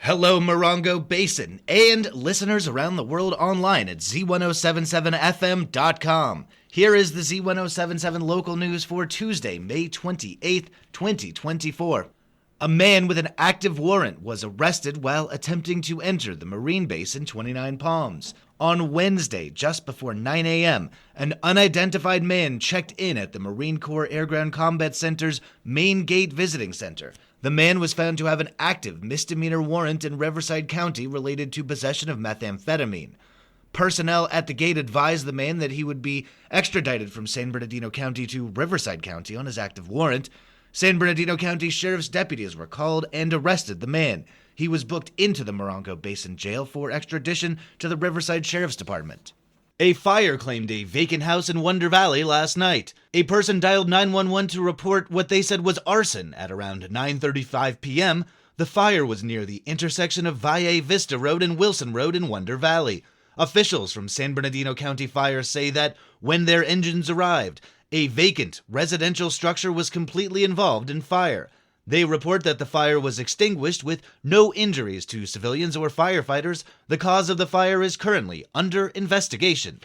Hello, Morongo Basin, and listeners around the world online at Z107.7 FM.com. Here is the Z107.7 Local news for Tuesday, May 28th, 2024. A man with an active warrant was arrested while attempting to enter the Marine base in 29 Palms. On Wednesday, just before 9 a.m., an unidentified man checked in at the Marine Corps Air Ground Combat Center's Main Gate Visiting Center. The man was found to have an active misdemeanor warrant in Riverside County related to possession of methamphetamine. Personnel at the gate advised the man that he would be extradited from San Bernardino County to Riverside County on his active warrant. San Bernardino County Sheriff's deputies were called and arrested the man. He was booked into the Morongo Basin Jail for extradition to the Riverside Sheriff's Department. A fire claimed a vacant house in Wonder Valley last night. A person dialed 911 to report what they said was arson at around 9:35 p.m. The fire was near the intersection of Valle Vista Road and Wilson Road in Wonder Valley. Officials from San Bernardino County Fire say that when their engines arrived, a vacant residential structure was completely involved in fire. They report that the fire was extinguished with no injuries to civilians or firefighters. The cause of the fire is currently under investigation.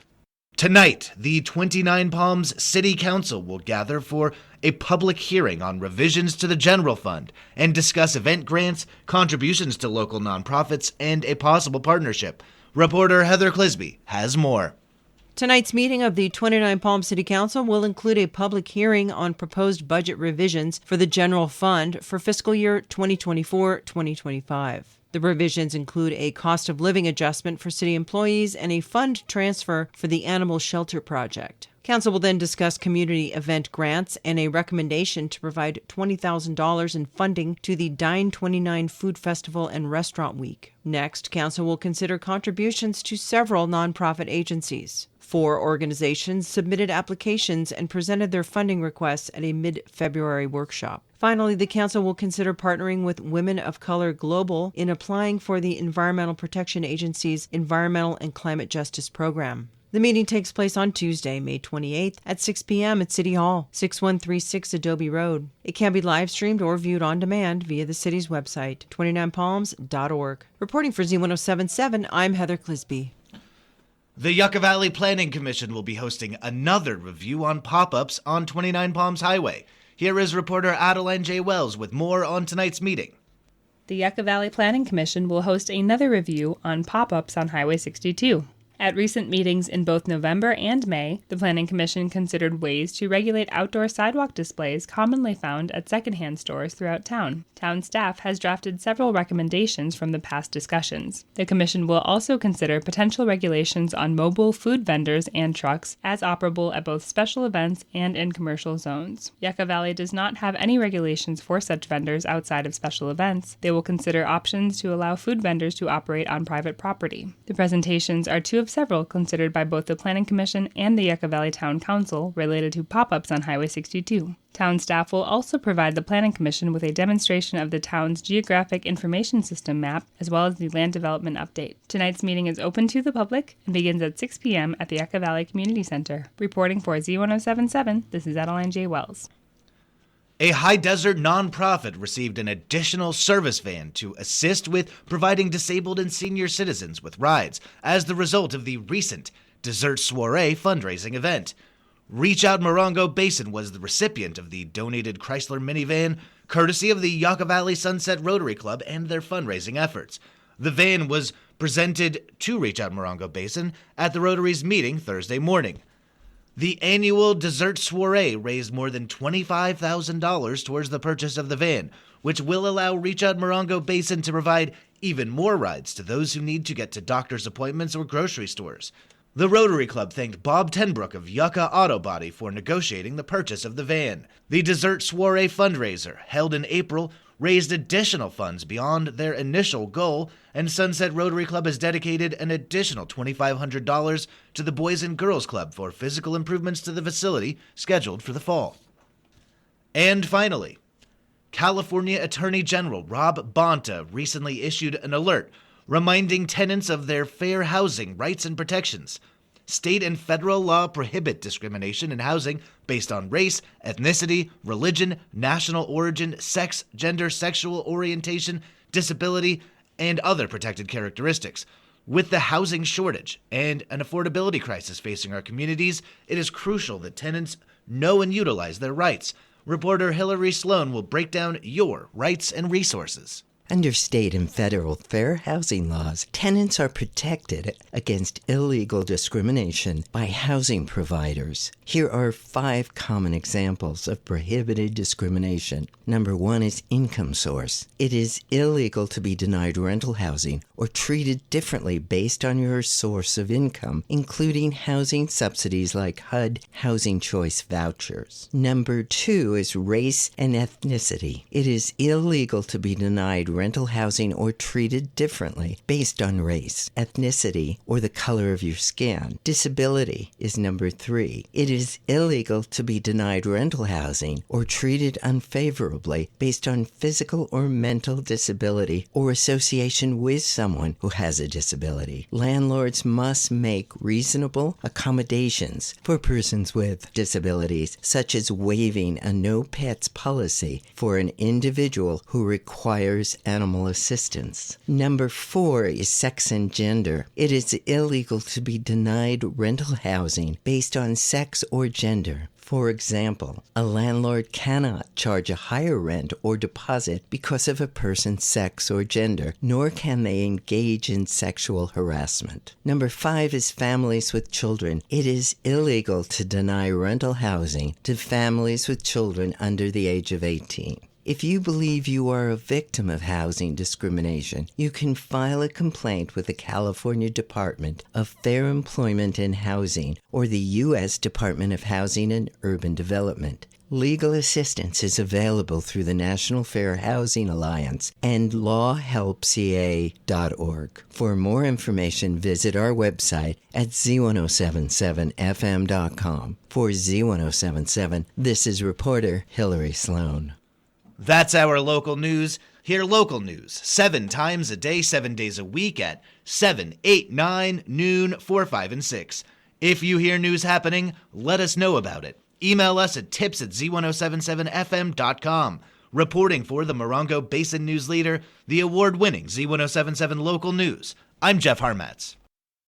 Tonight, the 29 Palms City Council will gather for a public hearing on revisions to the general fund and discuss event grants, contributions to local nonprofits, and a possible partnership. Reporter Heather Clisby has more. Tonight's meeting of the 29 Palms City Council will include a public hearing on proposed budget revisions for the general fund for fiscal year 2024-2025. The revisions include a cost of living adjustment for city employees and a fund transfer for the Animal Shelter Project. Council will then discuss community event grants and a recommendation to provide $20,000 in funding to the Dine 29 Food Festival and Restaurant Week. Next, Council will consider contributions to several nonprofit agencies. 4 organizations submitted applications and presented their funding requests at a mid-February workshop. Finally, the Council will consider partnering with Women of Color Global in applying for the Environmental Protection Agency's Environmental and Climate Justice Program. The meeting takes place on Tuesday, May 28th at 6 p.m. at City Hall, 6136 Adobe Road. It can be live-streamed or viewed on demand via the city's website, 29palms.org. Reporting for Z107.7, I'm Heather Clisby. The Yucca Valley Planning Commission will be hosting another review on pop-ups on 29 Palms Highway. Here is reporter Adeline J. Wells with more on tonight's meeting. The Yucca Valley Planning Commission will host another review on pop-ups on Highway 62. At recent meetings in both November and May, the Planning Commission considered ways to regulate outdoor sidewalk displays commonly found at secondhand stores throughout town. Town staff has drafted several recommendations from the past discussions. The Commission will also consider potential regulations on mobile food vendors and trucks as operable at both special events and in commercial zones. Yucca Valley does not have any regulations for such vendors outside of special events. They will consider options to allow food vendors to operate on private property. The presentations are two of several considered by both the Planning Commission and the Yucca Valley Town Council related to pop-ups on Highway 62. Town staff will also provide the Planning Commission with a demonstration of the town's Geographic Information System map, as well as the land development update. Tonight's meeting is open to the public and begins at 6 p.m. at the Yucca Valley Community Center. Reporting for Z107.7, this is Adeline J. Wells. A High Desert nonprofit received an additional service van to assist with providing disabled and senior citizens with rides as the result of the recent Dessert Soiree fundraising event. Reach Out Morongo Basin was the recipient of the donated Chrysler minivan, courtesy of the Yucca Valley Sunset Rotary Club and their fundraising efforts. The van was presented to Reach Out Morongo Basin at the Rotary's meeting Thursday morning. The annual Dessert Soiree raised more than $25,000 towards the purchase of the van, which will allow Reach Out Morongo Basin to provide even more rides to those who need to get to doctor's appointments or grocery stores. The Rotary Club thanked Bob Tenbrook of Yucca Auto Body for negotiating the purchase of the van. The Dessert Soiree fundraiser, held in April, raised additional funds beyond their initial goal, and Sunset Rotary Club has dedicated an additional $2,500 to the Boys and Girls Club for physical improvements to the facility scheduled for the fall. And finally, California Attorney General Rob Bonta recently issued an alert reminding tenants of their fair housing rights and protections. State and federal law prohibit discrimination in housing based on race, ethnicity, religion, national origin, sex, gender, sexual orientation, disability, and other protected characteristics. With the housing shortage and an affordability crisis facing our communities, it is crucial that tenants know and utilize their rights. Reporter Hillary Sloan will break down your rights and resources. Under state and federal fair housing laws, tenants are protected against illegal discrimination by housing providers. Here are 5 common examples of prohibited discrimination. Number 1 is income source. It is illegal to be denied rental housing or treated differently based on your source of income, including housing subsidies like HUD Housing Choice vouchers. Number 2 is race and ethnicity. It is illegal to be denied rental housing or treated differently based on race, ethnicity, or the color of your skin. Disability is number 3. It is illegal to be denied rental housing or treated unfavorably based on physical or mental disability or association with someone who has a disability. Landlords must make reasonable accommodations for persons with disabilities, such as waiving a no pets policy for an individual who requires animal assistance. Number 4 is sex and gender. It is illegal to be denied rental housing based on sex or gender. For example, a landlord cannot charge a higher rent or deposit because of a person's sex or gender, nor can they engage in sexual harassment. Number 5 is families with children. It is illegal to deny rental housing to families with children under the age of 18. If you believe you are a victim of housing discrimination, you can file a complaint with the California Department of Fair Employment and Housing or the U.S. Department of Housing and Urban Development. Legal assistance is available through the National Fair Housing Alliance and lawhelpca.org. For more information, visit our website at Z107.7fm.com. For Z107.7, this is reporter Hillary Sloan. That's our local news. Hear local news 7 times a day, 7 days a week at 7, 8, 9, noon, 4, 5, and 6. If you hear news happening, let us know about it. Email us at tips@Z107.7fm.com. Reporting for the Morongo Basin News Leader, the award-winning Z107.7 Local News, I'm Jeff Harmatz.